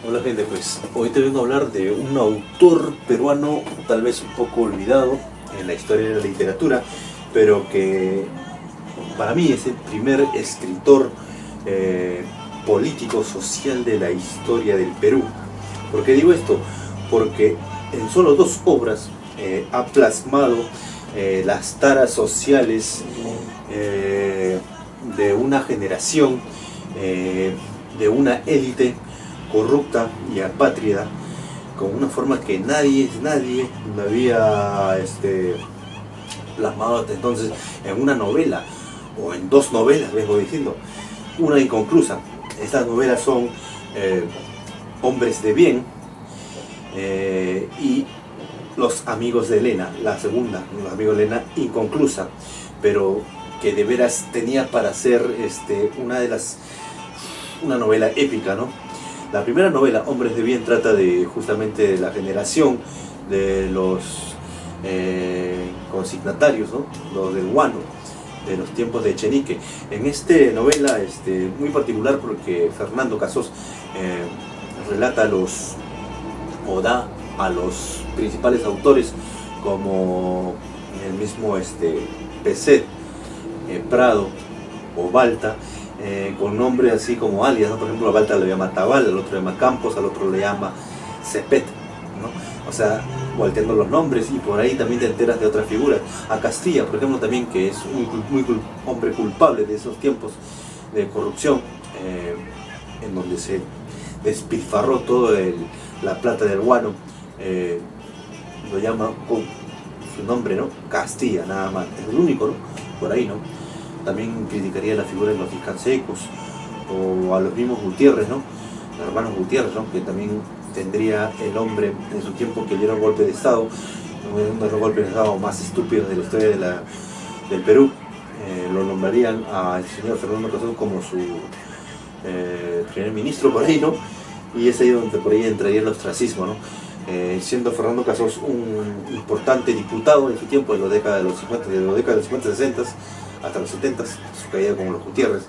Hola gente, pues hoy te vengo a hablar de un autor peruano tal vez un poco olvidado en la historia de la literatura, pero que para mí es el primer escritor eh, político social de la historia del Perú. ¿Por qué digo esto? Porque en solo dos obras ha plasmado las taras sociales de una generación, de una élite corrupta y apátrida, con una forma que nadie lo había plasmado hasta entonces en una novela, o en dos novelas, vengo diciendo, una inconclusa. Estas novelas son Hombres de Bien y Los Amigos de Elena, la segunda, Los Amigos de Elena, inconclusa, pero que de veras tenía para ser una novela épica, ¿no? La primera novela, Hombres de Bien, trata justamente de la generación de los consignatarios, ¿no? Los del Huánuco, de los tiempos de Echenique. En esta novela muy particular, porque Fernando Casós relata o da a los principales autores, como el mismo Peset, Prado o Balta, con nombres así como alias, ¿no? Por ejemplo, a Balta le llama Tabal, al otro le llama Campos, al otro le llama Cepet, ¿no? O sea, volteando los nombres, y por ahí también te enteras de otras figuras. A Castilla, por ejemplo, también, que es hombre culpable de esos tiempos de corrupción, en donde se despilfarró toda la plata del guano, lo llama con su nombre, ¿no? Castilla, nada más, es el único, ¿no? Por ahí, ¿no? También criticaría la figura de los Canseco, o a los mismos Gutiérrez, ¿no? Los hermanos Gutiérrez, ¿no? Que también tendría el hombre en su tiempo que dieron golpe de Estado, uno de los golpes de Estado más estúpidos de la historia del Perú. Lo nombrarían al señor Fernando Casós como su primer ministro, por ahí, ¿no? Y es ahí donde por ahí entraría el ostracismo, ¿no? Siendo Fernando Casós un importante diputado en su tiempo, en la década de los 50, de la década de los 50, 60 hasta los 70, su caída como los Gutiérrez.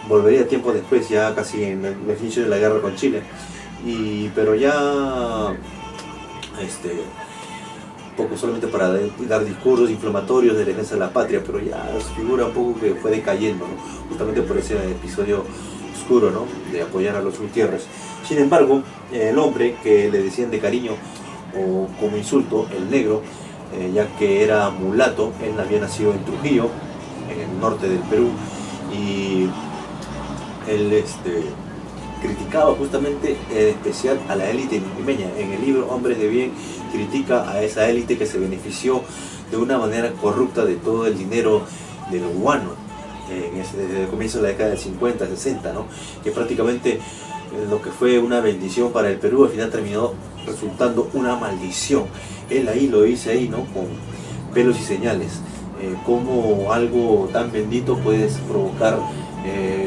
Volvería tiempo después, ya casi en el inicio de la guerra con Chile, pero ya poco solamente para dar discursos inflamatorios de defensa de la patria, pero ya su figura un poco que fue decayendo, ¿no? Justamente por ese episodio oscuro, ¿no? De apoyar a los Gutiérrez. Sin embargo, el hombre que le decían de cariño o como insulto el negro, ya que era mulato, él había nacido en Trujillo, en el norte del Perú, y él criticaba justamente en especial a la élite limeña. En el libro Hombres de Bien critica a esa élite que se benefició de una manera corrupta de todo el dinero del guano, desde el comienzo de la década del 50, 60, ¿no? Que prácticamente lo que fue una bendición para el Perú al final terminó resultando una maldición. Él ahí lo dice ahí, ¿no? Con pelos y señales, cómo algo tan bendito puede provocar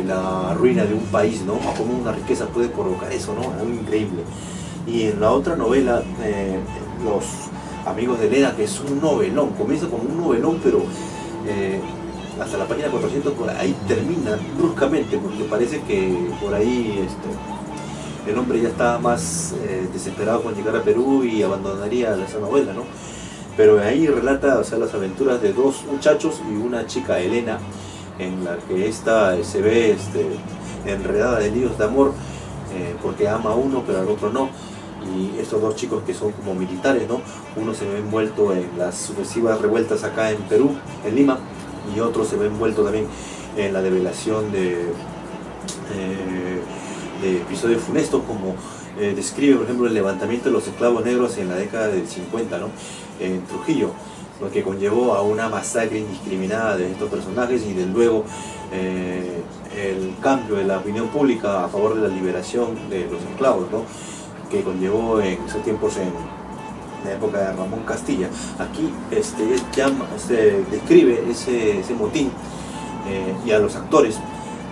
la ruina de un país, ¿no? Cómo una riqueza puede provocar eso, ¿no? Algo increíble. Y en la otra novela, Los Amigos de Elena, que es un novelón, comienza como un novelón, pero hasta la página 400 por ahí termina bruscamente, porque parece que por ahí el hombre ya estaba más desesperado con llegar a Perú y abandonaría esa novela, ¿no? Pero ahí relata, o sea, las aventuras de dos muchachos y una chica, Elena, en la que esta se ve enredada de líos de amor, porque ama a uno pero al otro no. Y estos dos chicos que son como militares, ¿no? Uno se ve envuelto en las sucesivas revueltas acá en Perú, en Lima, y otro se ve envuelto también en la develación de episodios funestos, como describe, por ejemplo, el levantamiento de los esclavos negros en la década del 50, ¿no? En Trujillo, lo que conllevó a una masacre indiscriminada de estos personajes, y de luego el cambio de la opinión pública a favor de la liberación de los esclavos, ¿no? Que conllevó en esos tiempos, en la época de Ramón Castilla. Aquí describe ese motín, y a los actores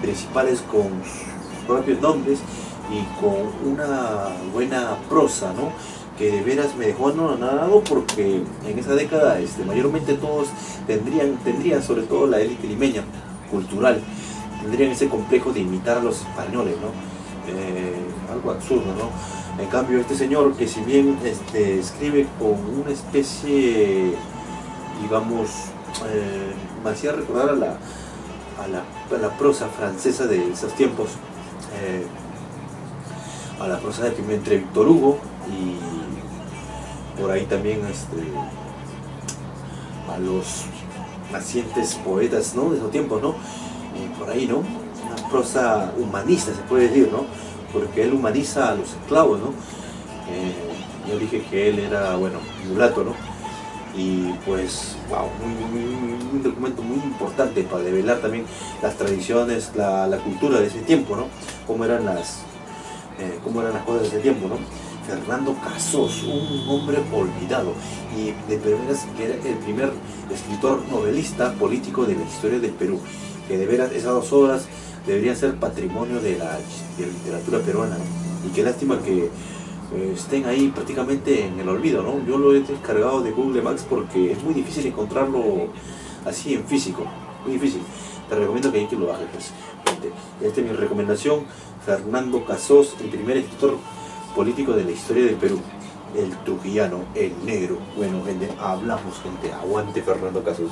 principales con sus propios nombres y con una buena prosa, ¿no? Que de veras me dejó anonadado, porque en esa década mayormente todos tendrían, sobre todo la élite limeña cultural, tendrían ese complejo de imitar a los españoles, ¿no? poco absurdo, ¿no? En cambio, este señor, que si bien escribe con una especie, digamos, me hacía recordar a la prosa francesa de esos tiempos, a la prosa entre Víctor Hugo y por ahí también a los nacientes poetas, ¿no?, de esos tiempos, ¿no? Por ahí, ¿no? Una prosa humanista, se puede decir, ¿no? Porque él humaniza a los esclavos, ¿no? Yo dije que él era, bueno, mulato, ¿no? Y pues, wow, un documento muy importante para develar también las tradiciones, la cultura de ese tiempo, ¿no? Cómo eran las cosas de ese tiempo, ¿no? Fernando Casos, un hombre olvidado, y de primeras que era el primer escritor novelista político de la historia del Perú, que de veras esas 2 obras deberían ser patrimonio de la literatura peruana, ¿no? Y qué lástima que estén ahí prácticamente en el olvido, ¿no? Yo lo he descargado de Google Maps porque es muy difícil encontrarlo así en físico, muy difícil. Te recomiendo que lo bajes, pues. Esta es mi recomendación: Fernando Casos, el primer escritor político de la historia del Perú, el trujillano, el negro. Bueno, gente, hablamos, gente, aguante Fernando Casos.